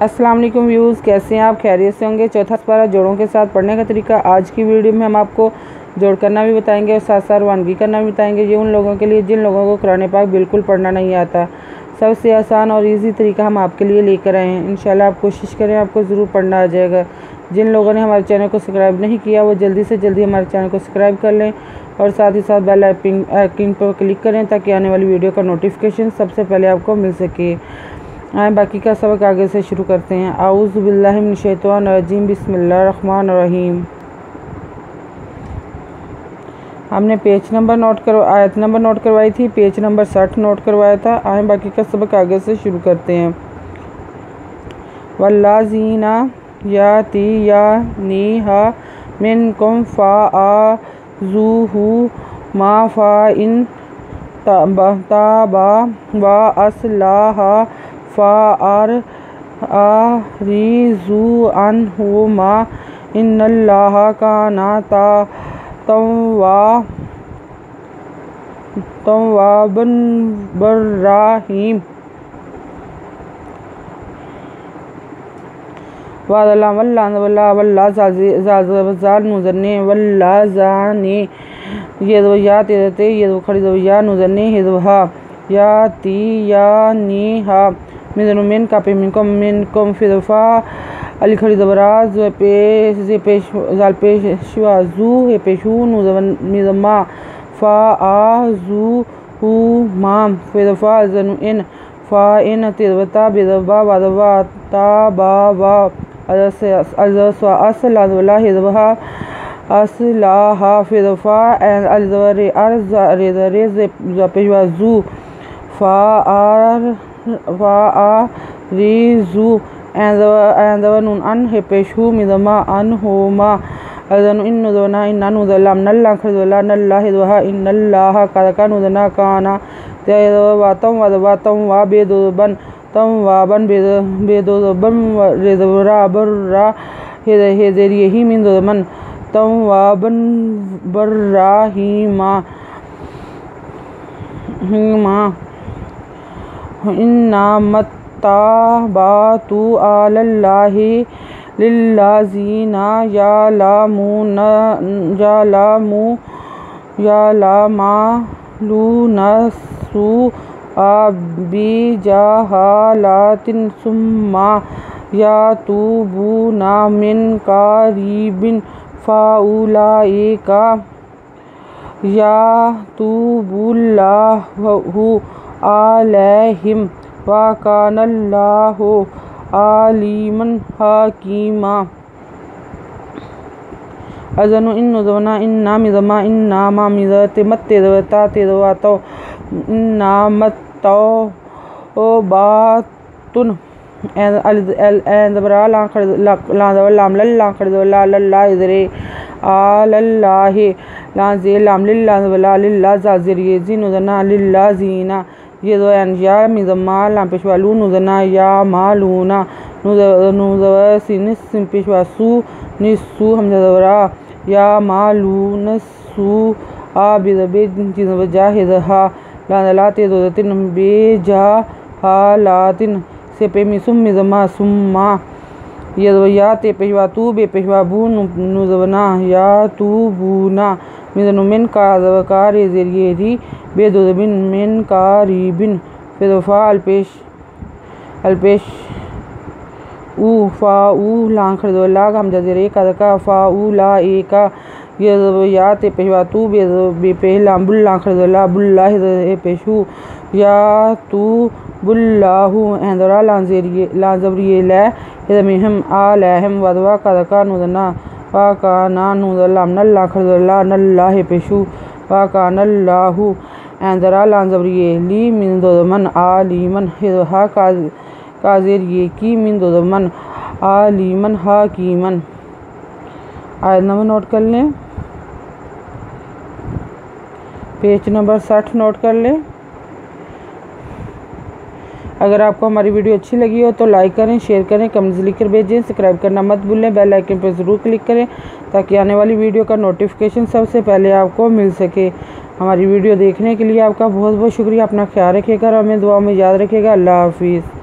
अस्सलाम वालेकुम व्यूज़, कैसे हैं आप? खैरियत से होंगे। चौथा पारा जोड़ों के साथ पढ़ने का तरीका आज की वीडियो में हम आपको जोड़ करना भी बताएंगे और साथ साथ रवानगी करना भी बताएंगे। ये उन लोगों के लिए जिन लोगों को कुरान पाक बिल्कुल पढ़ना नहीं आता। सबसे आसान और इजी तरीका हम आपके लिए लेकर आए हैं। इंशाल्लाह आप कोशिश करें, आपको ज़रूर पढ़ना आ जाएगा। जिन लोगों ने हमारे चैनल को सब्सक्राइब नहीं किया वो जल्दी से जल्दी हमारे चैनल को सब्सक्राइब कर लें और साथ ही साथ बेल आइकन पर क्लिक करें ताकि आने वाली वीडियो का नोटिफिकेशन सबसे पहले आपको मिल सके। आए बाकी का सबक आगे से शुरू करते हैं। आऊज़ु बिल्लाहि मिनश शैतानिर रजीम, बिस्मिल्लाहिर रहमानिर रहीम। हमने पेज नंबर आयत नंबर नोट करवाई थी, पेज नंबर 60 नोट करवाया था। आए बाकी का सबक आगे से शुरू करते हैं। वल्लाज़ीना यातीयानीहा मिनकुम फ़ाआज़ूहु मा फ़ाइन ताबा व अस्लहा फ़अरिज़ू अन्हुमा इन्नल्लाहा काना तव्वाबन रहीम। वल्लाज़ानी यदवया तेरते यदवखरिदवया नुज़न्नी हिदवहा यातीयानीहा मिन का पे मिनकुम फिदफा अलखरिदबराज पेशवाजू पेशू नुज़मा फ़ाआज़ू माम फिदफा जनु इन फ़ाइन तिरवता बिदबा वदवा ताबा असला हिदबहा असलाहा फिदफा पेशवाजू फ़ारिज़ू एंदवनुन अन पेशू मिदमा अनहुमा अज़नु इन नुज़वना इन्ना नुज़ल्लाम नल्ला खरज़ल्ला नल्ला हिदवहा इन्नल्लाहा का नुज़ना काना तयवातम वदवातम वा बेदोबन तम वाबन बेदोबन रेदबरा बर्रा हेदरियही मिन दोमन तम वाबन बर्राहीमा इन्ना मत्ताबातु अलल्लाहि लिल्लाज़ीना यालामालूनसु बिजहालातिन सुम्मा यातूबूना मिन क़रीबिन फ़ाउलाइका यातूबुल्लाहु अलैहिम व कानल्लाहु अलीमन हकीमा। अज़नु इन नुज़वना इन्ना मिज़मा इन्ना मा मिज़ते मत्तेदवता तेदवातो इन्ना मत्तौबातुन एंदबरा लाम लल्ला खरदवला लल्ला इज़रे आलल्लाहि लाज़े लाम लिल्ला वला लिल्ला ज़ाज़िरिये ज़िनुज़ना लिल्लाज़ीना यदोयन या मिज़मा लाम पेशवालू नुज़ना या मालूना नुज़वसिनिस पेशवासू निस्सू हमज़वरा या मालूनसू आबिदबे जिज़वजाहिदहा लाज़लाते दोदतिन बेजहालातिन से पे मिसुम मिज़मा सुम्मा यदवयाते पेशवातू बे पेशवाबू नुज़वना या तूबूना मिज़नु मिन का ज़वकार ज़रिए री बेदोबिन मिन क़रीबिन फिदफा अल्पेश फ़ाऊ लां खरदवला हमज़रे का फ़ाऊला एका यदवयाते पेशवातू बे पेहलाम बुल्ला खरदवला बुल्ला पेशू या तू बुल्लाहु एंदरा लाज़बरिये लै हिदमिहम आलहम वदवा का नुज़ना वाकाना नुज़ल्लाम नल्ला खरदवला नल्ला पेशू वाकानल्लाहु एंदरा लाज़बरिये ली मिन दोदमन आलीमन हिदहा काज़िरिये की मिन दोदमन आलीमन हकीमन। आयत नंबर नोट कर लें, पेज नंबर 60 नोट कर लें। अगर आपको हमारी वीडियो अच्छी लगी हो तो लाइक करें, शेयर करें, कमेंट्स लिखकर भेजें। सब्सक्राइब करना मत भूलें, बेल आइकन पर ज़रूर क्लिक करें ताकि आने वाली वीडियो का नोटिफिकेशन सबसे पहले आपको मिल सके। हमारी वीडियो देखने के लिए आपका बहुत बहुत शुक्रिया। अपना ख्याल रखिएगा और हमें दुआ में याद रखिएगा। अल्लाह हाफिज़।